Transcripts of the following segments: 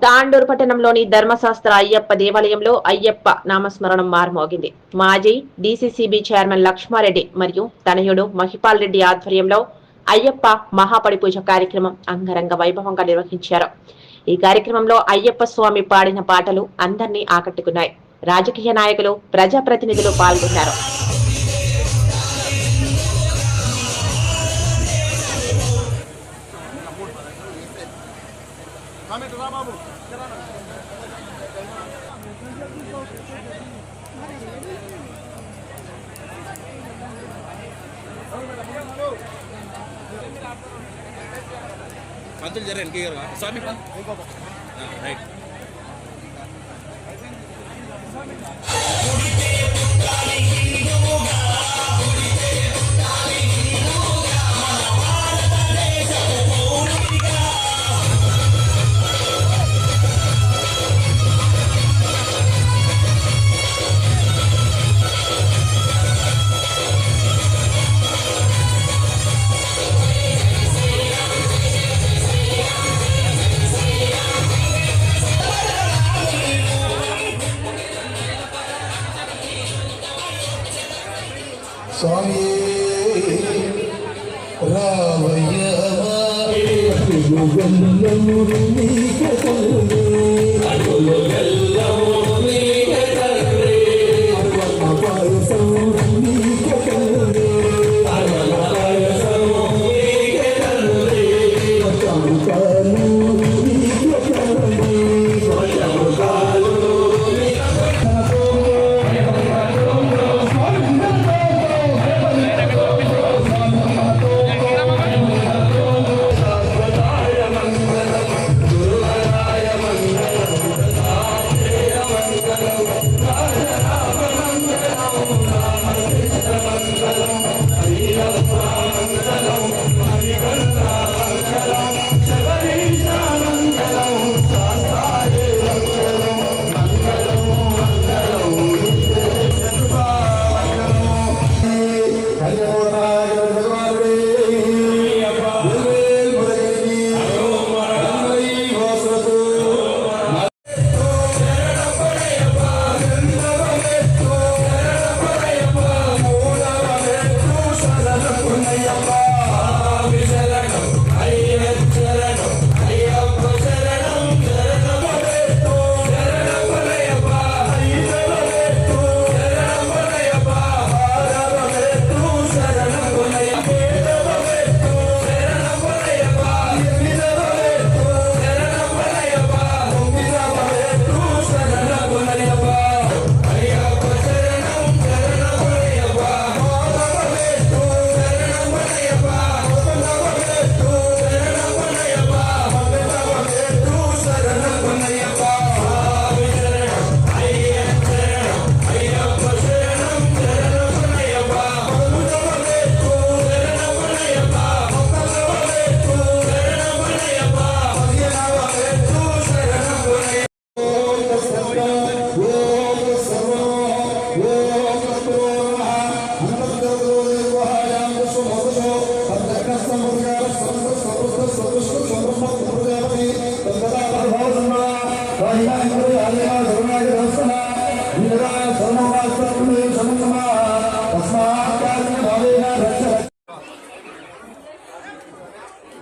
తాండూరు పట్టణంలోని ధర్మశాస్త్ర అయ్యప్ప దేవాలయంలో అయ్యప్ప నామస్మరణం మారుమోగింది. మాజీ డీసీసీబీ చైర్మన్ లక్ష్మారెడ్డి మరియు తనయుడు మహిపాల్ రెడ్డి ఆధ్వర్యంలో అయ్యప్ప మహాపడి పూజ కార్యక్రమం అంగరంగ వైభవంగా నిర్వహించారు. ఈ కార్యక్రమంలో అయ్యప్ప స్వామి పాడిన పాటలు అందరినీ ఆకట్టుకున్నాయి. రాజకీయ నాయకులు, ప్రజాప్రతినిధులు పాల్గొన్నారు. పంతులు జర వెనక స్వామి రైట్ स्वामी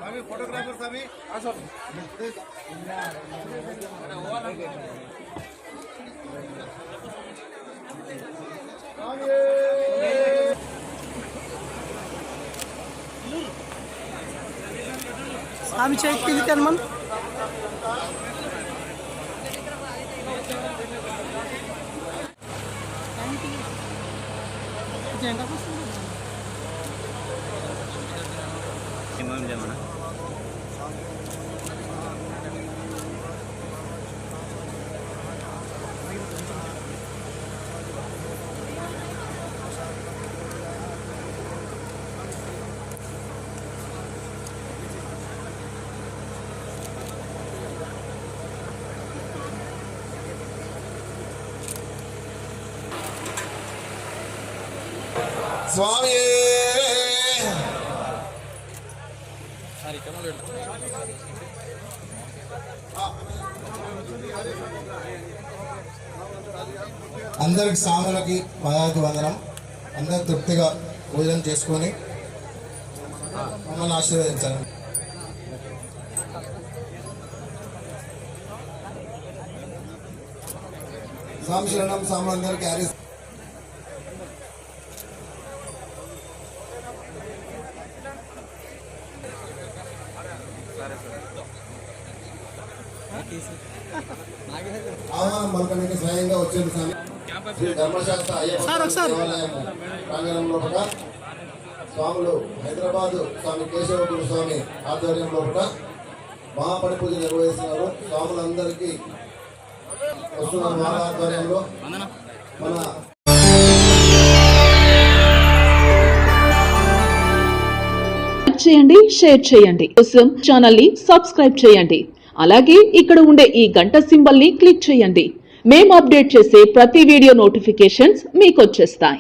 रावय फोटोग्राफर साहब स्वामी चैतन्य कर्मन स्वामी सारी అందరికి సాములకి పదార్థ వందనం. అందరు తృప్తిగా భోజనం చేసుకొని మమ్మల్ని ఆశీర్వదించాలి. సాంశరణం సాములందరూ క్యారీ. ఆహ్వానం పలకడానికి స్వయంగా వచ్చేది స్వామి శ్రీ ధర్మశాస్త్ర అయ్యప్ప దేవాలయం ప్రాంగణంలో స్వాములు హైదరాబాద్ స్వామి కేశవ గురు స్వామి ఆధ్వర్యంలో మహాపడి పూజ నిర్వహిస్తున్నారు. స్వాములందరికీ వస్తున్న వాళ్ళ ఆధ్వర్యంలో మన చేయండి, షేర్ చేయండి. కోసం ఛానల్ ని సబ్స్క్రైబ్ చేయండి. అలాగే ఇక్కడ ఉండే ఈ గంట సింబల్ ని క్లిక్ చేయండి. మేము అప్డేట్ చేసే ప్రతి వీడియో నోటిఫికేషన్స్ మీకు వచ్చేస్తాయి.